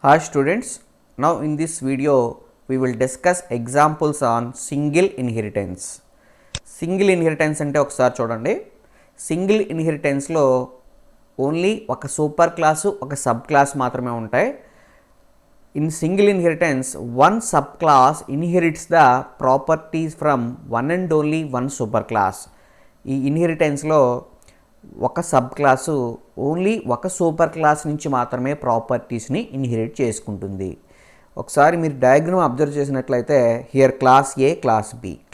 Hi students, now in this video we will discuss examples on single inheritance. Single inheritance అంటే ఒకసారి చూడండి. Single ఇన్హెరిటెన్స్లో only ఒక super class ఒక sub class మాత్రమే ఉంటాయి. In single inheritance one sub class inherits the properties from one and only one super class. ఈ ఇన్హెరిటెన్స్లో ఒక సబ్ క్లాసు ఓన్లీ ఒక సూపర్ క్లాస్ నుంచి మాత్రమే ప్రాపర్టీస్ని ఇన్హెరిట్ చేసుకుంటుంది. ఒకసారి మీరు డయాగ్రామ్ అబ్జర్వ్ చేసినట్లయితే here class A,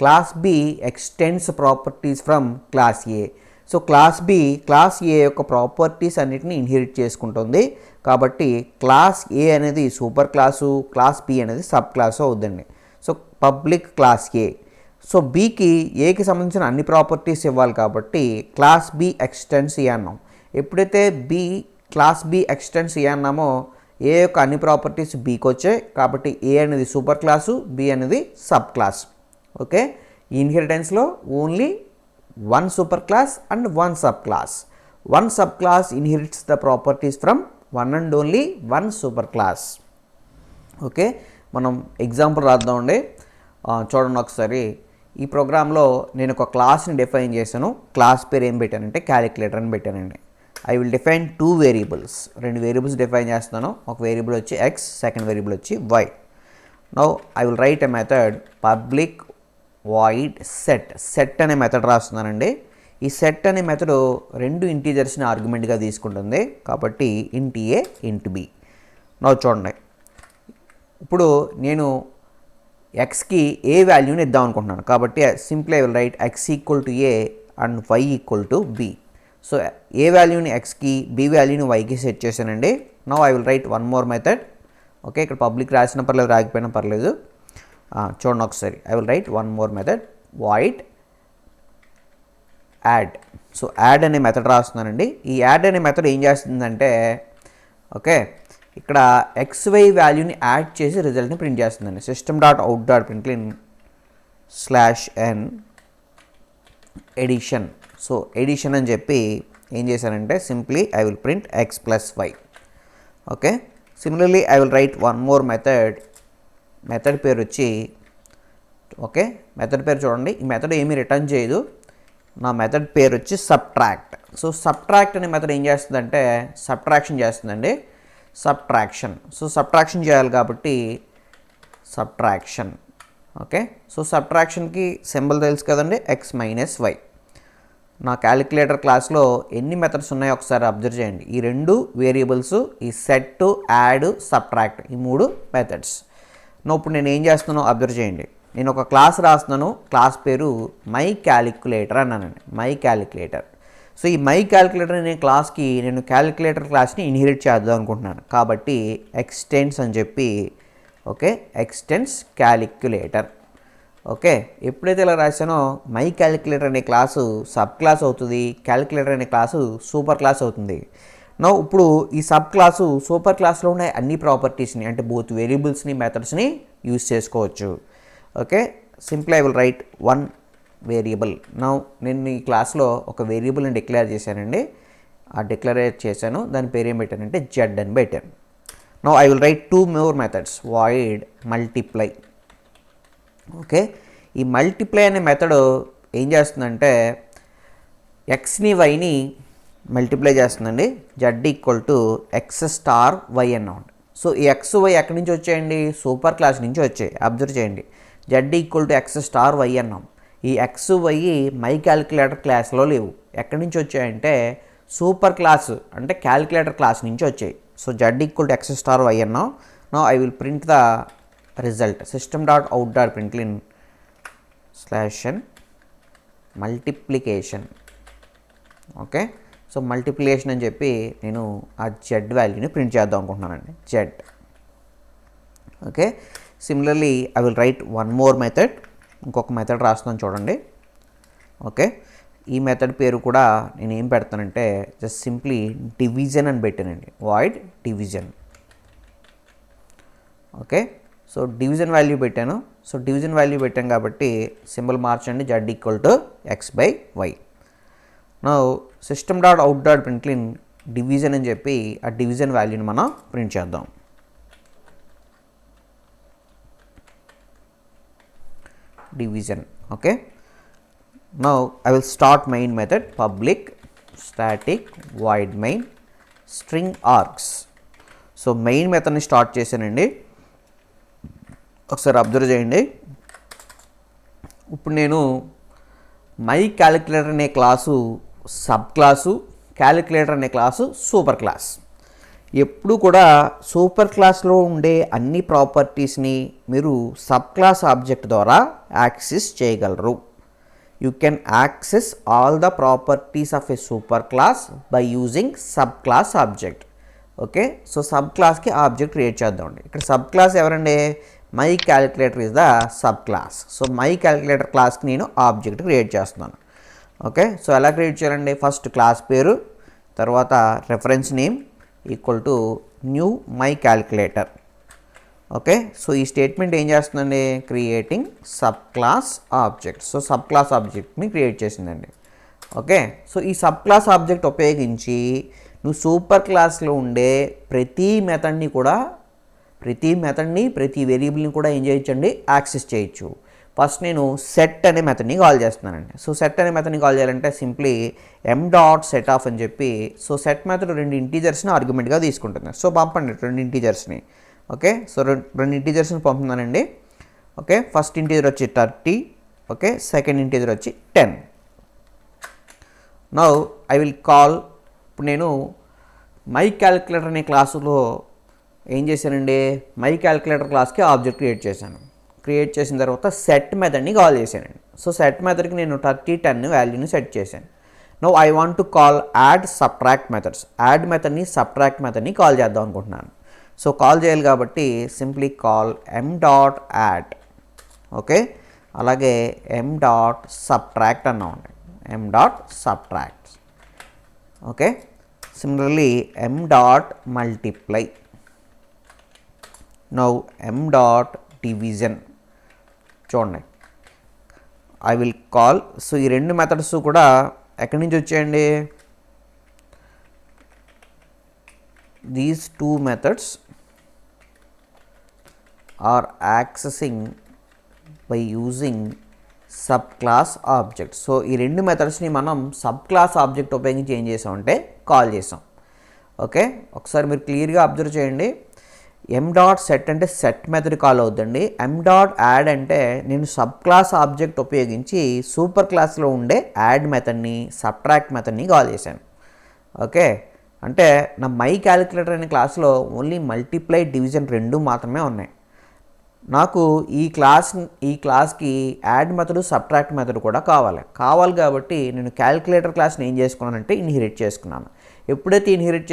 class B extends properties from class A. So class A యొక్క ప్రాపర్టీస్ అన్నిటిని ఇన్హెరిట్ చేసుకుంటుంది. కాబట్టి క్లాస్ ఏ అనేది సూపర్ క్లాసు, క్లాస్ బి అనేది సబ్ క్లాసు అవుతుందండి. So public class A. So బీకి ఏకి సంబంధించిన అన్ని ప్రాపర్టీస్ ఇవ్వాలి కాబట్టి క్లాస్ బి ఎక్స్టెండ్స్ ఏ అన్నాం. ఎప్పుడైతే క్లాస్ బి ఎక్స్టెండ్స్ ఏ అన్నామో ఏ యొక్క అన్ని ప్రాపర్టీస్ బీకి వచ్చాయి కాబట్టి ఏ అనేది సూపర్ క్లాసు, బి అనేది సబ్ క్లాస్. ఓకే, ఈ ఇన్హెరిటెన్స్లో only one super class and one sub class. One sub class inherits the properties from one and only one super class. Okay, మనం ఎగ్జాంపుల్ రాద్దామండి. చూడండి ఒకసారి. ఈ ప్రోగ్రాంలో నేను ఒక క్లాస్ని డిఫైన్ చేశాను. క్లాస్ పేరు ఏం పెట్టానంటే క్యాలిక్యులేటర్ అని పెట్టానండి. I will define two variables. రెండు వేరియబుల్స్ డిఫైన్ చేస్తున్నాను. ఒక వేరియబుల్ వచ్చి ఎక్స్, సెకండ్ వేరియబుల్ వచ్చి y. Now I will write a method public void set అనే మెథడ్ రాస్తున్నానండి. ఈ సెట్ అనే మెథడ్ రెండు ఇంటీజర్స్ని ఆర్గ్యుమెంట్గా తీసుకుంటుంది కాబట్టి ఇంట్ ఏ, ఇంట్ బి. నౌ చూడండి, ఇప్పుడు నేను ఎక్స్కి ఏ వాల్యూని ఇద్దాం అనుకుంటున్నాను కాబట్టి simply I will write x equal to a and y equal to b. So a వాల్యూని ఎక్స్కి, బి వాల్యూని వైకి సెట్ చేశానండి. Now I will write one more method. Okay, ఇక్కడ పబ్లిక్ రాసిన పర్లేదు, రాకపోయినా పర్లేదు. చూడండి ఒకసారి. I will write one more method void add. So add అనే మెథడ్ రాస్తున్నానండి. ఈ యాడ్ అనే మెథడ్ ఏం చేస్తుందంటే ఓకే ఇక్కడ XY వాల్యూని యాడ్ చేసి రిజల్ట్ని ప్రింట్ చేస్తుందండి. System dot out dot println /n addition. So addition అని చెప్పి ఏం చేశానంటే simply I will print x plus y. Okay, similarly I will write one more method. Method పేరు వచ్చి ఓకే మెథడ్ పేరు చూడండి. ఈ మెథడ్ ఏమీ రిటర్న్ చేయదు. నా మెథడ్ పేరు వచ్చి సబ్ట్రాక్ట్. సో సబ్ట్రాక్ట్ అనే మెథడ్ ఏం చేస్తుందంటే సబ్ట్రాక్షన్ చేస్తుందండి. సో సబ్ట్రాక్షన్ చేయాలి కాబట్టి సబ్ట్రాక్షన్. ఓకే, సో సబ్ట్రాక్షన్కి సింబల్ తెలుసు కదండి, ఎక్స్ మైనస్ వై. నా క్యాలిక్యులేటర్ క్లాస్లో ఎన్ని మెథడ్స్ ఉన్నాయో ఒకసారి అబ్జర్వ్ చేయండి. ఈ రెండు వేరియబుల్స్, ఈ సెట్, యాడ్, సబ్ట్రాక్ట్, ఈ మూడు మెథడ్స్. ఇప్పుడు నేను ఏం చేస్తున్నానో అబ్జర్వ్ చేయండి. నేను ఒక క్లాస్ రాస్తున్నాను. క్లాస్ పేరు మై క్యాలిక్యులేటర్ అన్నానండి. My calculator. సో ఈ మై క్యాలిక్యులేటర్ అనే క్లాస్కి నేను క్యాలిక్యులేటర్ క్లాస్ని ఇన్హెరిట్ చేద్దాం అనుకుంటున్నాను కాబట్టి ఎక్స్టెండ్స్ అని చెప్పి ఓకే ఎక్స్టెండ్స్ క్యాలిక్యులేటర్. ఓకే, ఎప్పుడైతే ఇలా రాశానో మై క్యాలిక్యులేటర్ అనే క్లాసు సబ్ క్లాస్ అవుతుంది, క్యాలిక్యులేటర్ అనే క్లాసు సూపర్ క్లాస్ అవుతుంది. ఇప్పుడు ఈ సబ్ క్లాసు సూపర్ క్లాస్లో ఉండే అన్ని ప్రాపర్టీస్ని అంటే బోత్ వేరియబుల్స్ని, మెథడ్స్ని యూజ్ చేసుకోవచ్చు. Okay, simply I will write one variable. నేను ఈ క్లాస్లో ఒక వేరియబుల్ని డిక్లేర్ చేశానండి. డిక్లేర్ చేశాను, దాని పేరు ఏం పెట్టానంటే జెడ్ అని పెట్టాను. I will write two more methods void multiply. Okay, ఈ మల్టిప్లై అనే మెథడ్ ఏం చేస్తుందంటే ఎక్స్ని వైని మల్టిప్లై చేస్తుందండి. Z equal to x star y అన్నమాట. సో ఈ ఎక్స్ వై ఎక్కడి నుంచి వచ్చాయండి? సూపర్ క్లాస్ నుంచి వచ్చాయి. అబ్జర్వ్ చేయండి, z equal to x star y అన్నాం. ఈ ఎక్స్ వై మై క్యాలిక్యులేటర్ క్లాస్లో లేవు. ఎక్కడి నుంచి వచ్చాయంటే సూపర్ క్లాస్ అంటే క్యాలిక్యులేటర్ క్లాస్ నుంచి వచ్చాయి. So z equal to x star y అన్నాం. I will print the result. System dot out dot println /n multiplication. Okay, so multiplication అని చెప్పి నేను ఆ జెడ్ వాల్యూని ప్రింట్ చేద్దాం అనుకుంటున్నానండి, z. Okay, similarly I will write one more method. ఇంకొక method రాస్తున్నాను చూడండి. ఓకే, ఈ మెథడ్ పేరు కూడా నేను ఏం పెడతానంటే జస్ట్ సింప్లీ డివిజన్ అని పెట్టానండి, void division. Okay, so division value పెట్టాను. సో డివిజన్ వాల్యూ పెట్టాం కాబట్టి సింబల్ మార్చండి, z equal to x by y. System dot out dot println division అని చెప్పి ఆ డివిజన్ వాల్యూని మనం ప్రింట్ చేద్దాం. division. Okay, now I will start main method, public static void main string args. So main మెథడ్ని start చేశానండి, ఒకసారి observe చేయండి. ఇప్పుడు నేను మై క్యాలిక్యులేటర్ అనే క్లాసు సబ్ క్లాసు, క్యాలిక్యులేటర్ అనే క్లాసు సూపర్ క్లాస్. ఎప్పుడు కూడా సూపర్ క్లాస్లో ఉండే అన్ని ప్రాపర్టీస్ని మీరు సబ్ క్లాస్ ఆబ్జెక్ట్ ద్వారా యాక్సెస్ చేయగలరు. You can access all the properties of a super class by using sub class object. Okay, so sub క్లాస్కి ఆబ్జెక్ట్ క్రియేట్ చేద్దామండి. ఇక్కడ సబ్ క్లాస్ ఎవరండి? My calculator is the sub class. So my calculator క్లాస్కి నేను object create చేస్తున్నాను. Okay, so ఎలా create చేయాలండి? First class పేరు, తర్వాత reference name equal to new my calculator. Okay, so ఈ స్టేట్మెంట్ ఏం చేస్తుందండి? Creating sub class object. So sub class ఆబ్జెక్ట్ని క్రియేట్ చేసిందండి. ఓకే, సో ఈ సబ్ క్లాస్ ఆబ్జెక్ట్ ఉపయోగించి నువ్వు సూపర్ క్లాస్లో ఉండే ప్రతి మెథడ్ని ప్రతి వేరియబుల్ని కూడా ఏం చేయొచ్చండి? యాక్సెస్ చేయొచ్చు. ఫస్ట్ నేను సెట్ అనే మెథడ్ని కాల్ చేస్తున్నానండి. సో సెట్ అనే మెథడ్ని కాల్ చేయాలంటే సింప్లీ m.set ఆఫ్ అని చెప్పి, సో సెట్ మెథడ్ 2 ఇంటీజర్స్ని ఆర్గ్యుమెంట్గా తీసుకుంటుంది. సో పంపండి 2 ఇంటీజర్స్ని. ఓకే, సో 2 ఇంటీజర్స్ని పంపుతున్నానండి. ఓకే, ఫస్ట్ ఇంటీజర్ వచ్చి 30, ఓకే, సెకండ్ ఇంటీజర్ వచ్చి 10. నౌ ఐ విల్ కాల్, ఇప్పుడు నేను మై క్యాలిక్యులేటర్ అనే క్లాసులో ఏం చేశానండి? మై క్యాలిక్యులేటర్ క్లాస్కి ఆబ్జెక్ట్ క్రియేట్ చేశాను. క్రియేట్ చేసిన తర్వాత సెట్ మెథడ్ని కాల్ చేశానండి. సో సెట్ మెథడ్కి నేను 30, 10 వాల్యూని సెట్ చేశాను. Now I want to call add subtract methods. Add మెథడ్ని సబ్ట్రాక్ట్ మెథడ్ని కాల్ చేద్దాం అనుకుంటున్నాను. సో కాల్ చేయాలి కాబట్టి సింప్లీ కాల్ m.add. ఓకే, అలాగే m.subtract అన్నామండి, m.subtract. Okay, similarly m.multiply. Now m.division. చూడండి, ఐ విల్ కాల్. సో ఈ 2 మెథడ్స్ కూడా ఎక్కడి నుంచి వచ్చాయండి? These 2 methods are accessing by using sub class object. So ఈ 2 మెథడ్స్ని మనం సబ్ క్లాస్ ఆబ్జెక్ట్ ఉపయోగించి ఏం చేసామంటే కాల్ చేసాం. ఓకే, ఒకసారి మీరు క్లియర్గా అబ్జర్వ్ చేయండి. m.set అంటే సెట్ మెథడ్ కాల్ అవుతుందండి. m.add అంటే నేను సబ్ క్లాస్ ఆబ్జెక్ట్ ఉపయోగించి సూపర్ క్లాస్లో ఉండే యాడ్ మెథడ్ని, సబ్ట్రాక్ట్ మెథడ్ని కాల్ చేశాను. ఓకే, అంటే నా మై క్యాలిక్యులేటర్ అనే క్లాస్లో ఓన్లీ మల్టిప్లై, డివిజన్ 2 మాత్రమే ఉన్నాయి. నాకు ఈ క్లాస్కి యాడ్ మెథడ్, సబ్ట్రాక్ట్ మెథడ్ కూడా కావాలి కాబట్టి నేను క్యాలిక్యులేటర్ క్లాస్ని ఏం చేసుకున్నానంటే ఇన్హెరిట్ చేసుకున్నాను. ఎప్పుడైతే ఇన్హెరిట్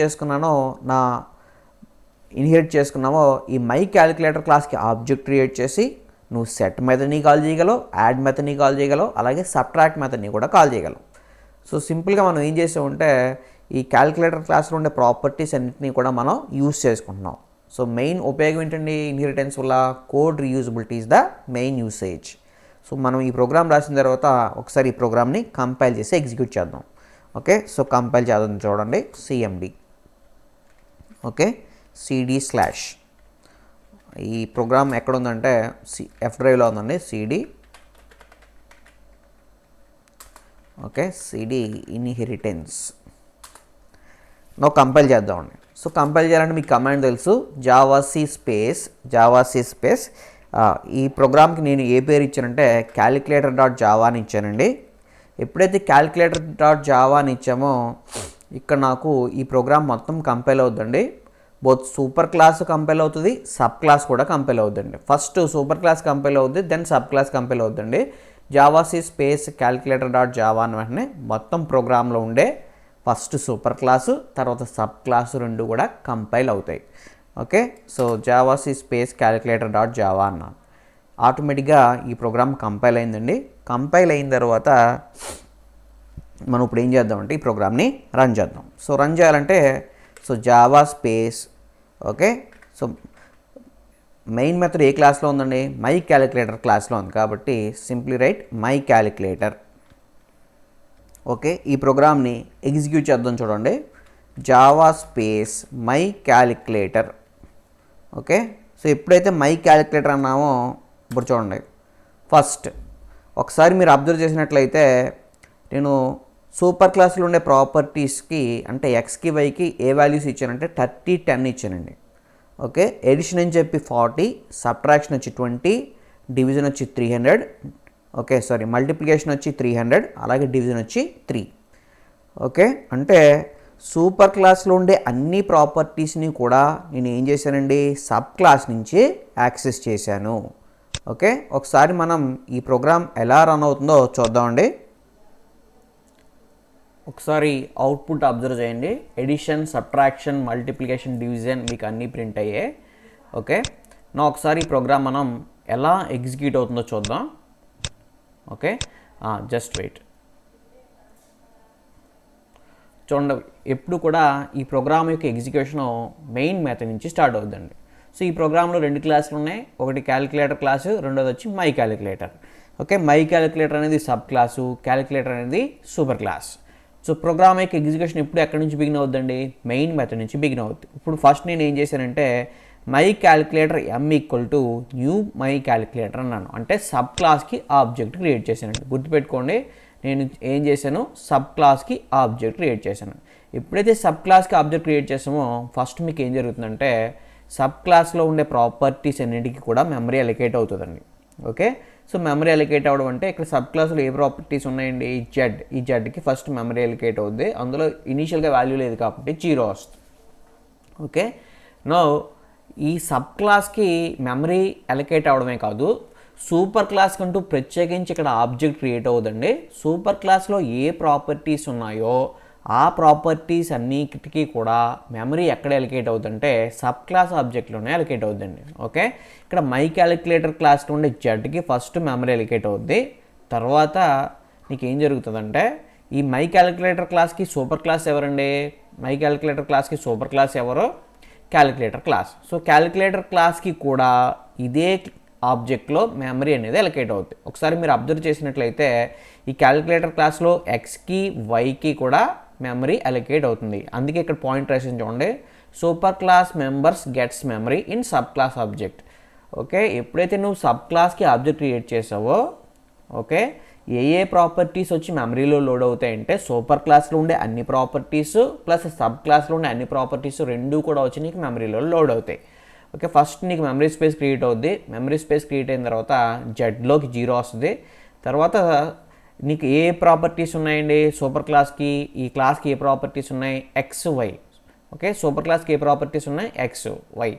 చేసుకున్నామో ఈ మై క్యాలిక్యులేటర్ క్లాస్కి ఆబ్జెక్ట్ క్రియేట్ చేసి నువ్వు సెట్ మెథడ్ని కాల్ చేయగలవు, యాడ్ మెథడ్ని కాల్ చేయగలవు, అలాగే సబ్ట్రాక్ట్ మెథడ్ని కూడా కాల్ చేయగలవు. సో సింపుల్గా మనం ఏం చేసామంటే ఈ క్యాలిక్యులేటర్ క్లాస్లో ఉండే ప్రాపర్టీస్ అన్నింటినీ కూడా మనం యూస్ చేసుకుంటున్నాం. సో మెయిన్ ఉపయోగం ఏంటండి? ఇన్హెరిటెన్స్ వల్ల code reusability is the main usage. So మనం ఈ ప్రోగ్రామ్ రాసిన తర్వాత ఒకసారి ఈ ప్రోగ్రామ్ని కంపైల్ చేసి ఎగ్జిక్యూట్ చేద్దాం. ఓకే, సో కంపైల్ చేద్దాం. చూడండి, cmd. Okay, cd/. ఈ ప్రోగ్రామ్ ఎక్కడ ఉందంటే F డ్రైవ్లో ఉందండి, cd. Okay, cd inheritance. Now compile చేద్దామండి. సో కంపైల్ చేయాలంటే మీకు కమాండ్ తెలుసు, జావాసీ స్పేస్. ఈ ప్రోగ్రామ్కి నేను ఏ పేరు ఇచ్చానంటే calculator.java అని ఇచ్చానండి. ఎప్పుడైతే calculator.java అని ఇచ్చామో ఇక్కడ నాకు ఈ ప్రోగ్రామ్ మొత్తం కంపైల్ అవుతుందండి. బోత్ సూపర్ క్లాస్ కంపైల్ అవుతుంది, సబ్ క్లాస్ కూడా కంపైల్ అవుతుందండి. ఫస్ట్ సూపర్ క్లాస్ కంపైల్ అవుతుంది, దెన్ సబ్ క్లాస్ కంపైల్ అవుతుందండి. జావాసీ స్పేస్ calculator.java అని వెంటనే మొత్తం ప్రోగ్రాంలో ఉండే ఫస్ట్ సూపర్ క్లాసు, తర్వాత సబ్ క్లాసు 2 కూడా కంపైల్ అవుతాయి. ఓకే, సో జావాసీ స్పేస్ calculator.java అన్నాను. ఆటోమేటిక్గా ఈ ప్రోగ్రామ్ కంపైల్ అయిందండి. కంపైల్ అయిన తర్వాత మనం ఇప్పుడు ఏం చేద్దామంటే ఈ ప్రోగ్రామ్ని రన్ చేద్దాం. సో రన్ చేయాలంటే Java space. Okay, so main method ఏ క్లాస్లో ఉందండి? మై క్యాలిక్యులేటర్ క్లాస్లో ఉంది కాబట్టి simply write my calculator. Okay, ఈ ప్రోగ్రామ్ని ఎగ్జిక్యూట్ చేద్దాం. చూడండి, Java space my calculator. Okay, so ఎప్పుడైతే మై క్యాలిక్యులేటర్ అన్నామో ఇప్పుడు చూడండి, ఫస్ట్ ఒకసారి మీరు అబ్జర్వ్ చేసినట్లయితే నేను సూపర్ క్లాస్లో ఉండే ప్రాపర్టీస్కి అంటే ఎక్స్కి వైకి ఏ వాల్యూస్ ఇచ్చానంటే 30 10 ఇచ్చానండి. ఓకే, ఎడిషన్ అని చెప్పి 40, సబ్ట్రాక్షన్ వచ్చి 20, డివిజన్ వచ్చి 300, ఓకే సారీ మల్టిప్లికేషన్ వచ్చి 300, అలాగే డివిజన్ వచ్చి 3. ఓకే, అంటే సూపర్ క్లాస్లో ఉండే అన్ని ప్రాపర్టీస్ని కూడా నేను ఏం చేశానండి, సబ్ క్లాస్ నుంచి యాక్సెస్ చేశాను. ఓకే, ఒకసారి మనం ఈ ప్రోగ్రామ్ ఎలా రన్ అవుతుందో చూద్దామండి. ఒకసారి అవుట్పుట్ అబ్జర్వ్ చేయండి. ఎడిషన్, సబ్ట్రాక్షన్, మల్టిప్లికేషన్, డివిజన్ మీకు అన్నీ ప్రింట్ అయ్యాయి. ఓకే, నా ఒకసారి ఈ ప్రోగ్రామ్ మనం ఎలా ఎగ్జిక్యూట్ అవుతుందో చూద్దాం. Okay, just wait. చూడండి, ఎప్పుడు కూడా ఈ ప్రోగ్రామ్ యొక్క ఎగ్జిక్యూషన్ మెయిన్ మెథడ్ నుంచి స్టార్ట్ అవుతుందండి. సో ఈ ప్రోగ్రాంలో 2 క్లాసులు ఉన్నాయి. ఒకటి క్యాలిక్యులేటర్ క్లాసు, రెండోది వచ్చి my calculator. Okay, my calculator అనేది సబ్ క్లాసు, క్యాలిక్యులేటర్ అనేది సూపర్ క్లాస్. సో ప్రోగ్రామ్ యొక్క ఎగ్జిక్యూషన్ ఇప్పుడు ఎక్కడి నుంచి బిగిన్ అవుతుందండి, మెయిన్ మెథడ్ నుంచి బిగిన్ అవుతుంది. ఇప్పుడు ఫస్ట్ నేను ఏం చేశానంటే my calculator m = new my calculator అన్నాను. అంటే సబ్ క్లాస్కి ఆబ్జెక్ట్ క్రియేట్ చేశానండి. గుర్తుపెట్టుకోండి, నేను ఏం చేశాను, సబ్ క్లాస్కి ఆబ్జెక్ట్ క్రియేట్ చేశాను. ఎప్పుడైతే సబ్ క్లాస్కి ఆబ్జెక్ట్ క్రియేట్ చేసామో ఫస్ట్ మీకు ఏం జరుగుతుందంటే సబ్ క్లాస్లో ఉండే ప్రాపర్టీస్ అన్నిటికీ కూడా మెమరీ అలొకేట్ అవుతుందండి. ఓకే, సో మెమరీ అలొకేట్ అవ్వడం అంటే ఇక్కడ సబ్ క్లాస్లో ఏ ప్రాపర్టీస్ ఉన్నాయండి, జెడ్. ఈ జెడ్కి ఫస్ట్ మెమరీ అలొకేట్ అవుద్ది. అందులో ఇనీషియల్గా వాల్యూ లేదు కాబట్టి 0 వస్తుంది. ఓకే, నో ఈ సబ్ క్లాస్కి మెమరీ అలొకేట్ అవ్వడమే కాదు, సూపర్ క్లాస్ కంటూ ప్రత్యేకించి ఇక్కడ ఆబ్జెక్ట్ క్రియేట్ అవుతుందండి. సూపర్ క్లాస్లో ఏ ప్రాపర్టీస్ ఉన్నాయో ఆ ప్రాపర్టీస్ అన్నిటికీ కూడా మెమరీ ఎక్కడ అలొకేట్ అవుతుందంటే సబ్ క్లాస్ ఆబ్జెక్ట్లోనే అలొకేట్ అవుతుందండి. ఓకే, ఇక్కడ మై క్యాలిక్యులేటర్ క్లాస్లో ఉండే జెడ్కి ఫస్ట్ మెమరీ అలొకేట్ అవుద్ది. తర్వాత నీకు ఏం జరుగుతుందంటే ఈ మై క్యాలిక్యులేటర్ క్లాస్కి సూపర్ క్లాస్ ఎవరండి, మై క్యాలిక్యులేటర్ క్లాస్కి సూపర్ క్లాస్ ఎవరు, క్యాలిక్యులేటర్ క్లాస్. సో క్యాలిక్యులేటర్ క్లాస్కి కూడా ఇదే ఆబ్జెక్ట్లో మెమరీ అనేది అలొకేట్ అవుతుంది. ఒకసారి మీరు అబ్జర్వ్ చేసినట్లయితే ఈ క్యాలిక్యులేటర్ క్లాస్లో ఎక్స్కి వైకి కూడా మెమరీ అలొకేట్ అవుతుంది. అందుకే ఇక్కడ పాయింట్ రాసింది చూడండి, super class members gets memory in sub class object. Okay, ఎప్పుడైతే నువ్వు సబ్ క్లాస్కి ఆబ్జెక్ట్ క్రియేట్ చేసావో ఓకే ఏ ప్రాపర్టీస్ వచ్చి మెమరీలో లోడ్ అవుతాయంటే సూపర్ క్లాస్లో ఉండే అన్ని ప్రాపర్టీస్ ప్లస్ సబ్ క్లాస్లో ఉండే అన్ని ప్రాపర్టీస్ రెండూ కూడా వచ్చి నీకు మెమరీలో లోడ్ అవుతాయి. ఓకే, ఫస్ట్ నీకు మెమరీ స్పేస్ క్రియేట్ అవుద్ది. మెమరీ స్పేస్ క్రియేట్ అయిన తర్వాత జెడ్లోకి 0 వస్తుంది. తర్వాత నీకు ఏ ప్రాపర్టీస్ ఉన్నాయండి సూపర్ క్లాస్కి, ఈ క్లాస్కి ఏ ప్రాపర్టీస్ ఉన్నాయి, ఎక్స్ వై. ఓకే, సూపర్ క్లాస్కి ఏ ప్రాపర్టీస్ ఉన్నాయి, ఎక్స్ వై.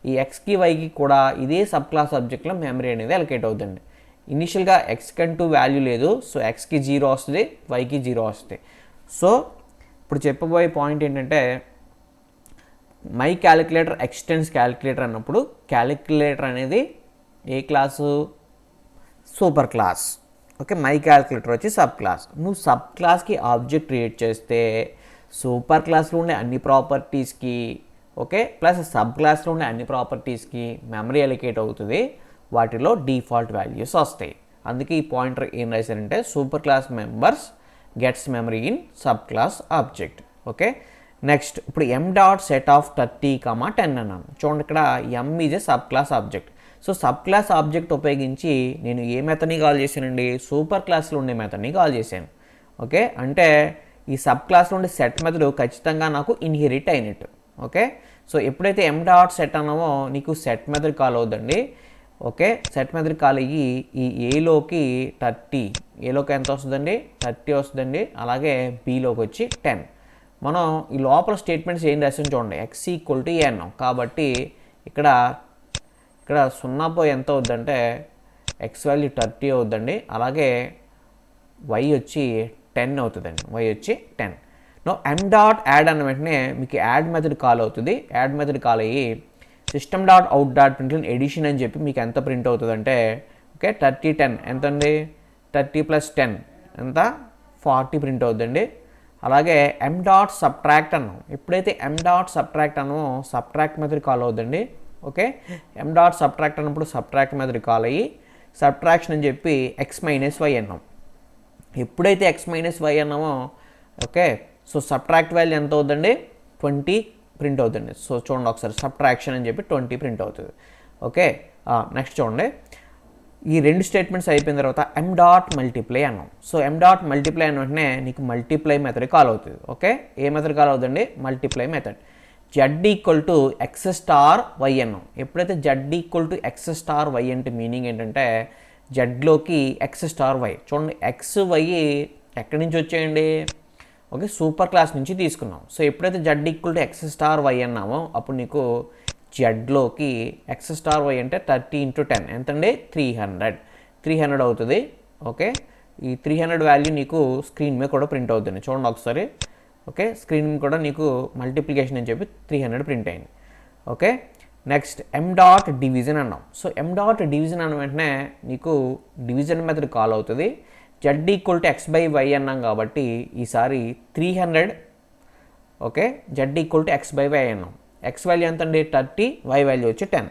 ఈ ఎక్స్కి వైకి కూడా ఇదే సబ్ క్లాస్ ఆబ్జెక్ట్లో మెమరీ అనేది అలొకేట్ అవుతుంది. ఇనిషియల్గా ఎక్స్ కంటూ వాల్యూ లేదు, సో ఎక్స్కి 0 వస్తుంది, వైకి 0 వస్తుంది. సో ఇప్పుడు చెప్పబోయే పాయింట్ ఏంటంటే మై క్యాలిక్యులేటర్ ఎక్స్టెన్స్ క్యాలిక్యులేటర్ అన్నప్పుడు క్యాలిక్యులేటర్ అనేది ఏ class, super class. Okay, my calculator వచ్చి సబ్ క్లాస్. నువ్వు సబ్ క్లాస్కి ఆబ్జెక్ట్ క్రియేట్ చేస్తే సూపర్ క్లాస్లో ఉండే అన్ని ప్రాపర్టీస్కి ఓకే ప్లస్ సబ్ క్లాస్లో ఉండే అన్ని ప్రాపర్టీస్కి మెమరీ అలొకేట్ అవుతుంది. వాటిలో డిఫాల్ట్ వాల్యూస్ వస్తాయి. అందుకే ఈ పాయింటర్ ఏం రాశారంటే super class members gets memory in sub class object. Okay, next ఇప్పుడు m.set of 30, 10 అన్నాను. చూడండి, ఇక్కడ m is a sub class object. So sub class object ఉపయోగించి నేను ఏ మెథడ్ని కాల్ చేశానండి, సూపర్ క్లాస్లో ఉండే మెథడ్ని కాల్ చేశాను. ఓకే, అంటే ఈ సబ్ క్లాస్లో ఉండే సెట్ మెథడ్ ఖచ్చితంగా నాకు ఇన్హెరిట్ అయినట్టు. ఓకే, సో ఎప్పుడైతే m.set అన్నామో నీకు సెట్ మెథడ్ కాల్ అవుతుందండి. ఓకే, సెట్ మెథడ్ కాల్ అయ్యి ఈ ఏలోకి 30, ఏలోకి ఎంత వస్తుందండి 30 వస్తుందండి. అలాగే బీలోకి వచ్చి 10. మనం ఈ లోపల స్టేట్మెంట్స్ ఏం రాసాం చూడండి, x = a అన్నాం కాబట్టి ఇక్కడ 0 పోయి ఎంత అవుద్దంటే x వాల్యూ 30 అవుద్దండి. అలాగే y వచ్చి 10 అవుతుందండి, y వచ్చి 10. నో m.add అన్న వెంటనే మీకు యాడ్ మెథడ్ కాల్ అవుతుంది. యాడ్ మెథడ్ కాల్ అయ్యి system.out.println ఎడిషన్ అని చెప్పి మీకు ఎంత ప్రింట్ అవుతుందంటే ఓకే 30 10 ఎంత అండి, 30 + 10 ఎంత 40 ప్రింట్ అవుతుందండి. అలాగే m.subtract అన్నాం. ఎప్పుడైతే m.subtract అన్నామో సబ్ట్రాక్ట్ మెథడ్ కాల్ అవుతుందండి. ఓకే, m.subtract అన్నప్పుడు సబ్ట్రాక్ట్ మెథడ్ కాల్ అయ్యి సబ్ట్రాక్షన్ అని చెప్పి x - y అన్నాం. ఎప్పుడైతే x - y అన్నామో ఓకే సో సబ్ట్రాక్ట్ వాల్యూ ఎంత అవుతుందండి 20 ప్రింట్ అవుతుంది. సో చూడండి ఒకసారి సబ్ట్రాక్షన్ అని చెప్పి 20 ప్రింట్ అవుతుంది. ఓకే, నెక్స్ట్ చూడండి ఈ రెండు స్టేట్మెంట్స్ అయిపోయిన తర్వాత ఎమ్ డాట్ మల్టిప్లై అన్నాం. సో ఎమ్ డాట్ మల్టిప్లై అన్న వెంటనే నీకు మల్టిప్లై మెథడ్ కాల్ అవుతుంది. ఓకే, ఏ మెథడ్ కాల్ అవుతుందండి? Multiply method. Z equal to x star y అన్నాం. ఎప్పుడైతే z equal to x star y అంటే మీనింగ్ ఏంటంటే జెడ్లోకి ఎక్స్ స్టార్ వై. చూడండి, ఎక్స్ వై ఎక్కడి నుంచి వచ్చాయండి? ఓకే, సూపర్ క్లాస్ నుంచి తీసుకున్నాం. సో ఎప్పుడైతే z equal to x star y అన్నామో అప్పుడు నీకు జెడ్లోకి ఎక్స్ స్టార్ వై అంటే 30 × 10 ఎంతండి? 300 అవుతుంది. ఓకే, ఈ 300 వాల్యూ నీకు స్క్రీన్ మీద కూడా ప్రింట్ అవుతుంది. చూడండి ఒకసారి. ఓకే, స్క్రీన్ మీద కూడా నీకు మల్టిప్లికేషన్ అని చెప్పి 300 ప్రింట్ అయింది. Okay, next m dot division అన్నాం. సో ఎమ్ డాట్ డివిజన్ అన్న వెంటనే నీకు డివిజన్ మెథడ్ కాల్ అవుతుంది. Z equal to x by y అన్నాం కాబట్టి ఈసారి 300. Okay, z equal to x by y అన్నాం. ఎక్స్ వాల్యూ ఎంత అండి? 30, వై వాల్యూ వచ్చి 10.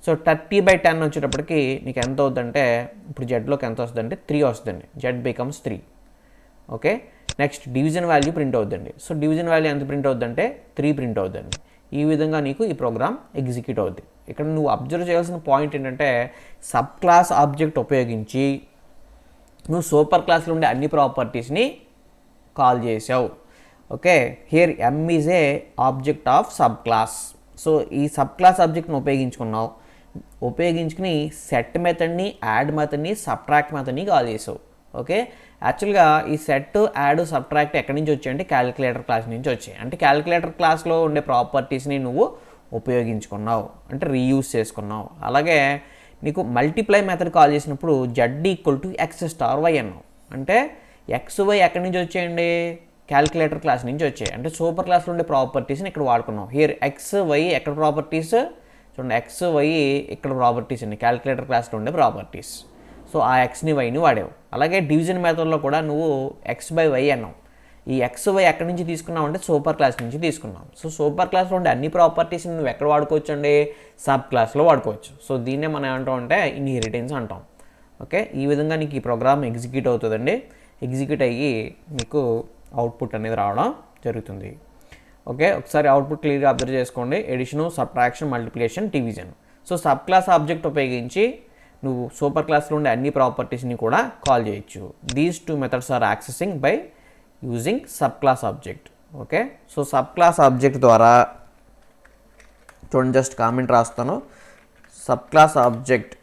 సో 30/10 వచ్చేటప్పటికి నీకు ఎంత అవుతుందంటే ఇప్పుడు జెడ్లోకి ఎంత వస్తుందంటే 3 వస్తుందండి. Z becomes 3. Okay, next division value print అవుతుందండి. సో డివిజన్ వాల్యూ ఎంత ప్రింట్ అవుతుందంటే 3 ప్రింట్ అవుతుందండి. ఈ విధంగా నీకు ఈ ప్రోగ్రామ్ ఎగ్జిక్యూట్ అవుతుంది. ఇక్కడ నువ్వు అబ్జర్వ్ చేయాల్సిన పాయింట్ ఏంటంటే సబ్ క్లాస్ ఆబ్జెక్ట్ ఉపయోగించి నువ్వు సూపర్ క్లాస్లో ఉండే అన్ని ప్రాపర్టీస్ని కాల్ చేసావు. Okay, here M is a object of sub class. So ఈ సబ్ క్లాస్ ఆబ్జెక్ట్ని ఉపయోగించుకుని సెట్ మెథడ్ని, యాడ్ మెథడ్ని, సబ్ట్రాక్ట్ మెథడ్ని కాల్ చేసావు. ఓకే, యాక్చువల్గా ఈ సెట్, యాడ్, సబ్ట్రాక్ట్ ఎక్కడి నుంచి వచ్చాయంటే క్యాలిక్యులేటర్ క్లాస్ నుంచి వచ్చాయి. అంటే క్యాలిక్యులేటర్ క్లాస్లో ఉండే ప్రాపర్టీస్ని నువ్వు ఉపయోగించుకున్నావు, అంటే రీయూజ్ చేసుకున్నావు. అలాగే నీకు మల్టిప్లై మెథడ్ కాల్ చేసినప్పుడు z equal to x star y అన్నావు. అంటే ఎక్స్ వై ఎక్కడి నుంచి వచ్చాయండి? క్యాలిక్యులేటర్ క్లాస్ నుంచి వచ్చాయి. అంటే సూపర్ క్లాస్లో ఉండే ప్రాపర్టీస్ని ఇక్కడ వాడుకున్నాం. హియర్ ఎక్స్ వై ఎక్కడ ప్రాపర్టీస్? చూడండి, ఎక్స్ వై ఇక్కడ ప్రాపర్టీస్ అండి, క్యాలిక్యులేటర్ క్లాస్లో ఉండే ప్రాపర్టీస్. సో ఆ ఎక్స్ని వైని వాడావు. అలాగే డివిజన్ మెథడ్లో కూడా నువ్వు ఎక్స్ బై వై అన్నావు. ఈ ఎక్స్ వై ఎక్కడి నుంచి తీసుకున్నావు అంటే సూపర్ క్లాస్ నుంచి తీసుకున్నాం. సో సూపర్ క్లాస్లో ఉండే అన్ని ప్రాపర్టీస్ని నువ్వు ఎక్కడ వాడుకోవచ్చు అండి? సబ్ క్లాస్లో వాడుకోవచ్చు. సో దీన్నే మనం ఏమంటాం అంటే ఇన్హెరిటెన్స్ అంటాం. ఓకే, ఈ విధంగా నీకు ఈ ప్రోగ్రామ్ ఎగ్జిక్యూట్ అవుతుందండి. ఎగ్జిక్యూట్ అయ్యి మీకు అవుట్పుట్ అనేది రావడం జరుగుతుంది. ఓకే, ఒకసారి అవుట్పుట్ క్లియర్గా అబ్జర్వ్ చేసుకోండి. Addition, subtraction, multiplication, division. So sub class object ఉపయోగించి నువ్వు సూపర్ క్లాస్లో ఉండే అన్ని ప్రాపర్టీస్ని కూడా కాల్ చేయొచ్చు. These 2 methods are accessing by using sub class object. Okay, so sub class object ద్వారా చూడండి, జస్ట్ కామెంట్ రాస్తాను. Sub class object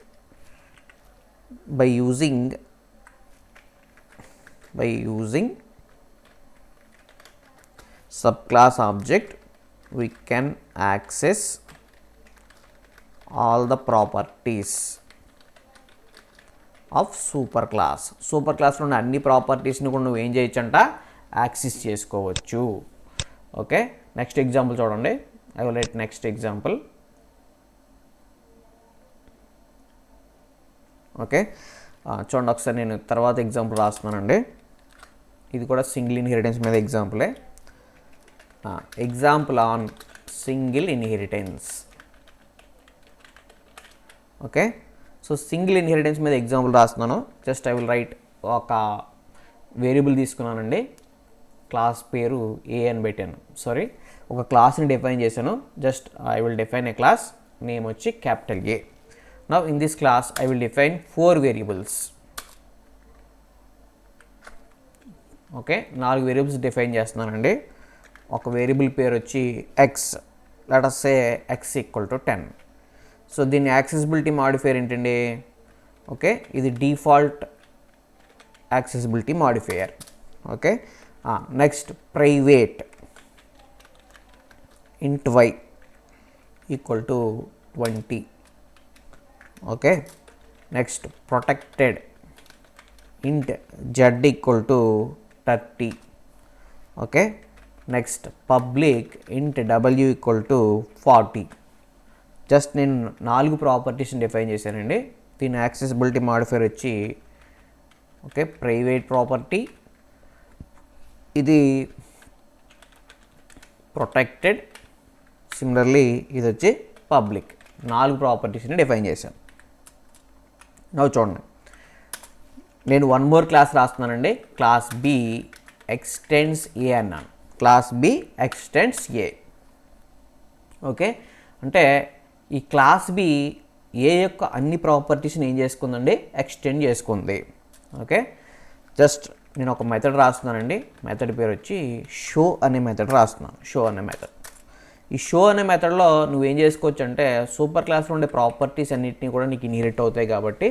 by using subclass object we can access all the properties of superclass. Super క్లాస్లో ఉన్న అన్ని ప్రాపర్టీస్ని కూడా నువ్వు ఏం చేయొచ్చు అంట? యాక్సెస్ చేసుకోవచ్చు. ఓకే, నెక్స్ట్ ఎగ్జాంపుల్ చూడండి. I will right next example. Okay, చూడండి ఒకసారి నేను తర్వాత ఎగ్జాంపుల్ రాస్తున్నానండి. ఇది కూడా సింగిల్ ఇన్హెరిటెన్స్ మీద ఎగ్జాంపులే. Example on single inheritance. Okay, so single inheritance మీద ఎగ్జాంపుల్ రాస్తున్నాను. జస్ట్ ఐ విల్ రైట్ ఒక వేరియబుల్ తీసుకున్నానండి. క్లాస్ పేరు ఏ అని పెట్టాను. సారీ, ఒక క్లాస్ని డిఫైన్ చేశాను. Just I will define a class, name వచ్చి capital A. Now in this class I will define 4 variables. Okay, 4 variables define చేస్తున్నానండి. ఒక వేరియబుల్ పేరు వచ్చి x, let us say x equal to 10. So దీని accessibility modifier ఏంటండి? Okay, ఇది default accessibility modifier. Okay, next private int y equal to 20. Okay, next protected int z equal to 30. Okay, next public int డబ్ల్యూ equal to 40. Just నేను 4 ప్రాపర్టీస్ని define చేశానండి. దీని accessibility modifier వచ్చి okay private property, ఇది protected, similarly ఇది వచ్చి public. 4 ప్రాపర్టీస్ని డిఫైన్ చేశాను. నవ్వు చూడండి, నేను 1 మోర్ క్లాస్ రాస్తున్నానండి. క్లాస్ బి ఎక్స్టెండ్స్ ఏ అన్నాను. Class B extends A. Okay, అంటే ఈ క్లాస్ బి ఏ యొక్క అన్ని ప్రాపర్టీస్ని ఏం చేసుకుందండి, ఎక్స్టెండ్ చేసుకుంది. ఓకే, జస్ట్ నేను ఒక మెథడ్ రాస్తున్నానండి. మెథడ్ పేరు వచ్చి షో అనే మెథడ్ రాస్తున్నాను. షో అనే మెథడ్. ఈ షో అనే మెథడ్లో నువ్వేం చేసుకోవచ్చు అంటే సూపర్ క్లాస్లో ఉండే ప్రాపర్టీస్ అన్నింటినీ కూడా నీకు ఇన్హెరిట్ అవుతాయి. కాబట్టి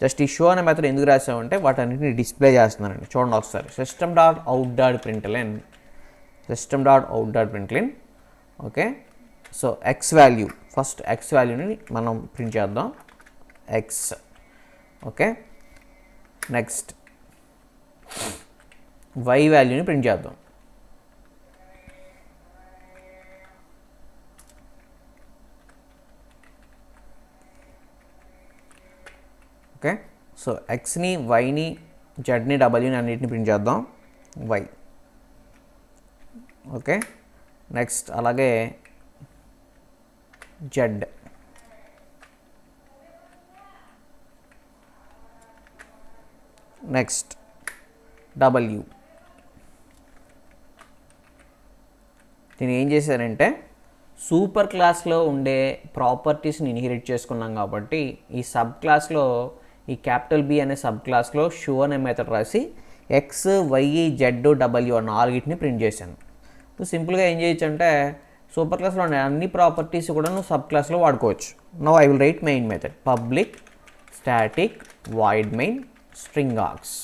జస్ట్ ఈ షో అనే మెథడ్ ఎందుకు రాసామంటే వాటన్నిటిని డిస్ప్లే చేస్తున్నానండి. చూడండి ఒకసారి. System dot out dot println, system dot out dot println. Okay, so x value, first x వాల్యూని మనం ప్రింట్ చేద్దాం. ఎక్స్. ఓకే, నెక్స్ట్ వై వాల్యూని ప్రింట్ చేద్దాం. ఓకే, సో ఎక్స్ని, వైని, జెడ్ని, డబ్ల్యూని అన్నిటిని ప్రింట్ చేద్దాం. వై. ఓకే, నెక్స్ట్ అలాగే జెడ్. నెక్స్ట్ డబ్ల్యూ. నేను ఏం చేశానంటే సూపర్ క్లాస్లో ఉండే ప్రాపర్టీస్ని ఇన్హెరిట్ చేసుకున్నాం కాబట్టి ఈ సబ్ క్లాస్లో, ఈ క్యాపిటల్ బి అనే సబ్ క్లాస్లో షో అనే మెథడ్ రాసి ఎక్స్, వై, జెడ్, డబ్ల్యూ అన్న నాలుగిటిని ప్రింట్ చేశాను. నువ్వు సింపుల్గా ఏం చేయొచ్చు అంటే సూపర్ క్లాస్లో ఉండే అన్ని ప్రాపర్టీస్ కూడా నువ్వు సబ్ క్లాస్లో వాడుకోవచ్చు. Now I will right main method public static void main string args.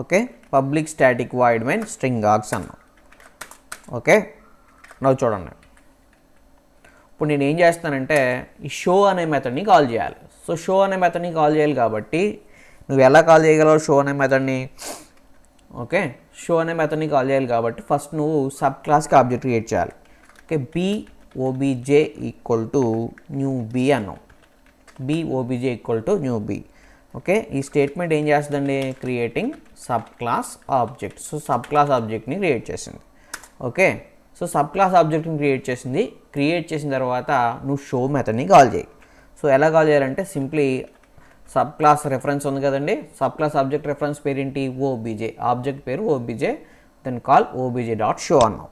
Okay, public static void main string args అన్నాం. ఓకే, నవ్వు చూడండి. ఇప్పుడు నేను ఏం చేస్తానంటే ఈ షో అనే మెథడ్ని కాల్ చేయాలి. సో షో అనే మెథడ్ని కాల్ చేయాలి కాబట్టి నువ్వు ఎలా కాల్ చేయగలవు షో అనే మెథడ్ని? ఓకే, షో అనే మెథడ్ని కాల్ చేయాలి కాబట్టి ఫస్ట్ నువ్వు సబ్ క్లాస్కి ఆబ్జెక్ట్ క్రియేట్ చేయాలి. Okay, B OBJ equal to new B అన్నాం. B OBJ equal to new B. Okay, ఈ స్టేట్మెంట్ ఏం చేస్తుందండి, creating sub class object. So sub class ఆబ్జెక్ట్ని క్రియేట్ చేసింది. ఓకే, సో సబ్ క్లాస్ ఆబ్జెక్ట్ని క్రియేట్ చేసింది. క్రియేట్ చేసిన తర్వాత నువ్వు షో మెథడ్ని కాల్ చేయి. సో ఎలా కాల్ చేయాలంటే సింప్లీ సబ్ క్లాస్ రెఫరెన్స్ ఉంది కదండి, సబ్ క్లాస్ ఆబ్జెక్ట్ రెఫరెన్స్ పేరు ఏంటి, ఓబీజే. ఆబ్జెక్ట్ పేరు OBJ, then call OBJ dot show అన్నాం.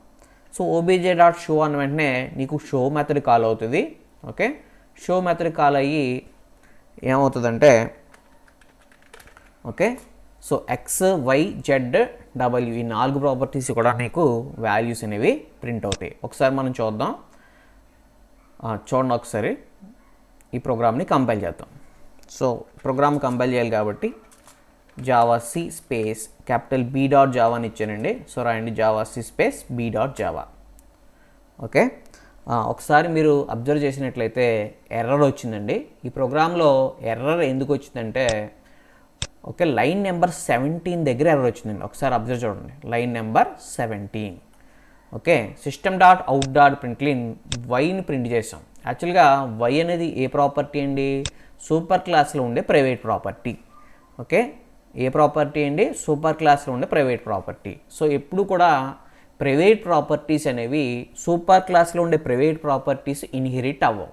సో ఓబీజే డాట్ షో అన్న వెంటనే నీకు షో మెథడ్ కాల్ అవుతుంది. ఓకే, షో మెథడ్ కాల్ అయ్యి ఏమవుతుందంటే okay, so x, y, z, డబ్ల్యూ ఈ నాలుగు ప్రాపర్టీస్ కూడా నీకు వాల్యూస్ అనేవి ప్రింట్ అవుతాయి. ఒకసారి మనం చూద్దాం. చూడండి ఒకసారి. ఈ ప్రోగ్రామ్ని కంపైల్ చేద్దాం. సో ప్రోగ్రామ్ కంపైల్ చేయాలి కాబట్టి Java C space capital B dot Java అని ఇచ్చానండి. సో రాయండి Java C space B dot Java. Okay, ఒకసారి మీరు అబ్జర్వ్ చేసినట్లయితే ఎర్రర్ వచ్చిందండి. ఈ ప్రోగ్రాంలో ఎర్రర్ ఎందుకు వచ్చిందంటే ఓకే, లైన్ నెంబర్ 17 దగ్గర ఎర్రర్ వచ్చిందండి. ఒకసారి అబ్జర్వ్ చూడండి, line number 17. Okay, system dot out dot println వైని ప్రింట్ చేసాం. యాక్చువల్గా వై అనేది ఏ ప్రాపర్టీ అండి, సూపర్ క్లాస్లో ఉండే ప్రైవేట్ ప్రాపర్టీ. ఓకే, ఏ ప్రాపర్టీ అండి, సూపర్ క్లాస్లో ఉండే ప్రైవేట్ ప్రాపర్టీ. సో ఎప్పుడు కూడా ప్రైవేట్ ప్రాపర్టీస్ అనేవి సూపర్ క్లాస్లో ఉండే ప్రైవేట్ ప్రాపర్టీస్ ఇన్హెరిట్ అవ్వవు.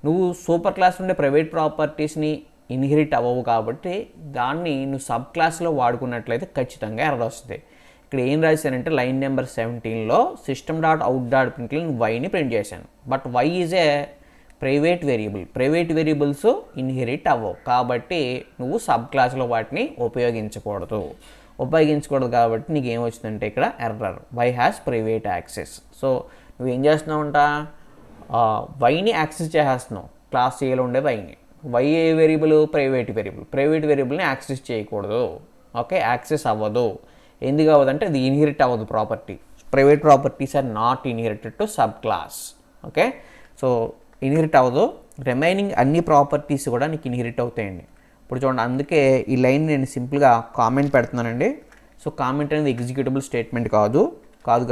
నువ్వు సూపర్ క్లాస్లో ఉండే ప్రైవేట్ ప్రాపర్టీస్ని ఇన్హెరిట్ అవ్వవు కాబట్టి దాన్ని నువ్వు సబ్ క్లాస్లో వాడుకున్నట్లయితే ఖచ్చితంగా ఎర్రర్ వస్తుంది. ఇక్కడ ఏం రాశానంటే లైన్ నెంబర్ 17లో system dot out dot println వైని ప్రింట్ చేశాను. But y is a private variable. Private variables inherit అవ్వవు కాబట్టి నువ్వు సబ్ క్లాస్లో వాటిని ఉపయోగించకూడదు కాబట్టి నీకు ఏమొచ్చిందంటే ఇక్కడ error y has private access. So నువ్వేం చేస్తున్నావంట, వైని యాక్సెస్ చేసేస్తున్నావు, క్లాస్ ఏలో ఉండే వైని. వై ఏ వేరియబుల్, ప్రైవేట్ వేరియబుల్. ప్రైవేట్ వేరియబుల్ని యాక్సెస్ చేయకూడదు. ఓకే, యాక్సెస్ అవ్వదు. ఎందుకు అవ్వదంటే అది ఇన్హెరిట్ అవ్వదు property. Private properties are not inherited to sub class. Okay, so inherit అవ్వదు. రిమైనింగ్ అన్ని ప్రాపర్టీస్ కూడా నీకు ఇన్హెరిట్ అవుతాయండి. ఇప్పుడు చూడండి, అందుకే ఈ లైన్ నేను సింపుల్గా కామెంట్ పెడుతున్నానండి. సో కామెంట్ అనేది ఎగ్జిక్యూటబుల్ స్టేట్మెంట్ కాదు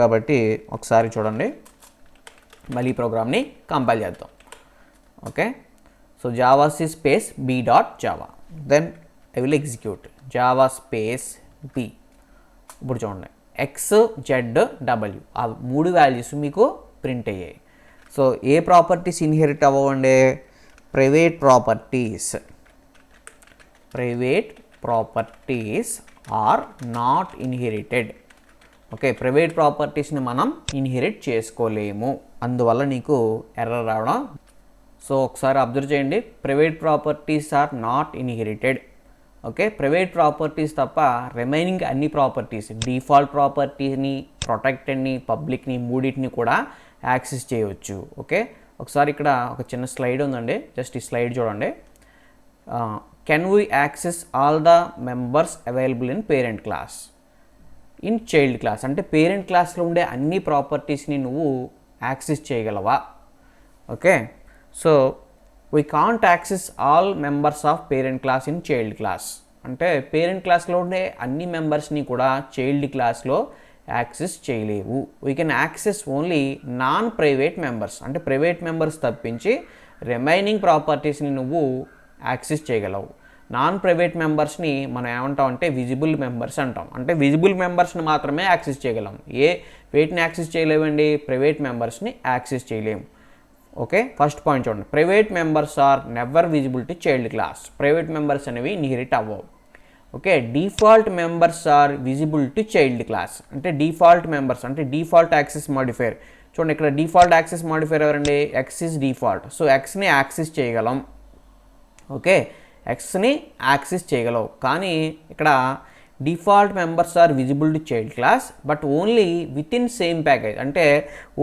కాబట్టి ఒకసారి చూడండి, మళ్ళీ ఈ ప్రోగ్రామ్ని కంపైల్ చేద్దాం. Okay, so Java C space B dot Java, then I will execute Java space B. ఇప్పుడు చూడండి, ఎక్స్, జెడ్, డబ్ల్యూ ఆ మూడు వాల్యూస్ మీకు ప్రింట్ అయ్యాయి. సో ఏ ప్రాపర్టీస్ ఇన్హెరిట్ అవ్వండి, private properties are not inherited. Okay, private ప్రాపర్టీస్ని మనం ఇన్హెరిట్ చేసుకోలేము, అందువల్ల నీకు ఎర్రర్ రావడం సో ఒకసారి అబ్జర్వ్ చేయండి, private properties are not inherited. Okay, private properties తప్ప రిమైనింగ్ అన్ని ప్రాపర్టీస్, డిఫాల్ట్ ప్రాపర్టీని, ప్రొటెక్టెడ్ని, పబ్లిక్ని, మూడింటిని కూడా యాక్సెస్ చేయవచ్చు. ఓకే, ఒకసారి ఇక్కడ ఒక చిన్న స్లైడ్ ఉందండి, జస్ట్ ఈ స్లైడ్ చూడండి. Can we access all the members available in parent class in child class? అంటే పేరెంట్ క్లాస్లో ఉండే అన్ని ప్రాపర్టీస్ని నువ్వు యాక్సెస్ చేయగలవా? Okay, so we can't access all members of parent class in child class. అంటే పేరెంట్ క్లాస్లో ఉండే అన్ని మెంబర్స్ని కూడా చైల్డ్ క్లాస్లో యాక్సెస్ చేయలేవు. We can access only non private members. అంటే ప్రైవేట్ మెంబర్స్ తప్పించి రిమైనింగ్ ప్రాపర్టీస్ని నువ్వు యాక్సెస్ చేయగలవు. నాన్ ప్రైవేట్ మెంబర్స్ని మనం ఏమంటాం అంటే విజిబుల్ మెంబర్స్ అంటాం. అంటే విజిబుల్ మెంబర్స్ని మాత్రమే యాక్సెస్ చేయగలం. వేటిని యాక్సెస్ చేయలేవండి? ప్రైవేట్ మెంబర్స్ని యాక్సెస్ చేయలేము. ఓకే, ఫస్ట్ పాయింట్ చూడండి, private members are never visible to child class. Private members అనేవి ఇన్హెరిట్ అవ్వవు. Okay, default members are visible to child class. అంటే డిఫాల్ట్ మెంబర్స్ అంటే డిఫాల్ట్ యాక్సెస్ మాడిఫైర్. చూడండి, ఇక్కడ డిఫాల్ట్ యాక్సెస్ మాడిఫైర్ ఎవరండి? X is default. So ఎక్స్ని access చేయగలం. Okay, ఎక్స్ని యాక్సెస్ చేయగలవు. కానీ ఇక్కడ default members are visible to child class but only within same package. అంటే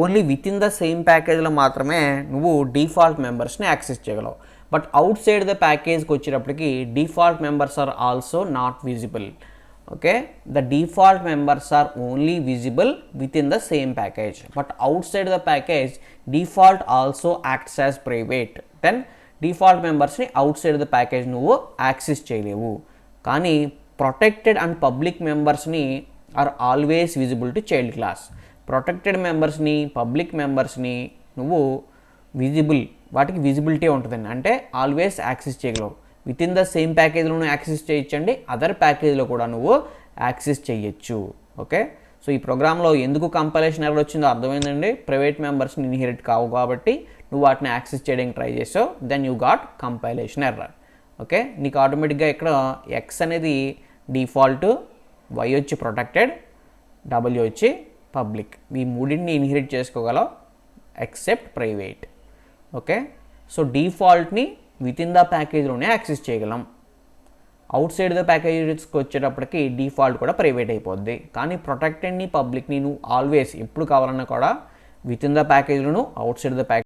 only within the same ప్యాకేజ్లో మాత్రమే నువ్వు డిఫాల్ట్ మెంబర్స్ని యాక్సెస్ చేయగలవు. బట్ అవుట్ సైడ్ ద ప్యాకేజ్కి వచ్చేటప్పటికి default members are also not visible. Okay, the default members are only visible within the same package but outside the package default also acts as private. Then default మెంబర్స్ని outside the package నువ్వు access చేయలేవు. కానీ protected and public మెంబర్స్ని are always visible to child class. Protected మెంబర్స్ని, public మెంబర్స్ని నువ్వు visible, వాటికి visibility ఉంటుందండి. అంటే ఆల్వేస్ యాక్సెస్ చేయగలవు. విత్ ఇన్ ద సేమ్ ప్యాకేజ్లో నువ్వు యాక్సెస్ చేయొచ్చండి, అదర్ ప్యాకేజ్లో కూడా నువ్వు యాక్సెస్ చేయొచ్చు. ఓకే, సో ఈ ప్రోగ్రాంలో ఎందుకు కంపైలేషన్ ఎర్రర్ వచ్చిందో అర్థమైందండి. ప్రైవేట్ మెంబర్స్ని ఇన్హెరిట్ కావు కాబట్టి నువ్వు వాటిని యాక్సెస్ చేయడానికి ట్రై చేసావు, then you got compilation error. Okay, నీకు ఆటోమేటిక్గా ఇక్కడ ఎక్స్ అనేది డిఫాల్ట్, వై వచ్చి ప్రొటెక్టెడ్, డబ్ల్యూ వచ్చి పబ్లిక్. ఈ మూడింటిని ఇన్హెరిట్ చేసుకోగలవు ఎక్సెప్ట్ ప్రైవేట్. ఓకే, సో డిఫాల్ట్ని విత్ ఇన్ ద ప్యాకేజ్లోనే యాక్సెస్ చేయగలం. అవుట్ సైడ్ ద ప్యాకేజెస్కి వచ్చేటప్పటికి డిఫాల్ట్ కూడా ప్రైవేట్ అయిపోద్ది. కానీ ప్రొటెక్టెడ్ని, పబ్లిక్ని నువ్వు ఆల్వేస్ ఎప్పుడు కావాలన్నా కూడా విత్ ఇన్ ద ప్యాకేజ్లోను, అవుట్ సైడ్ ద ప్యాకేజ్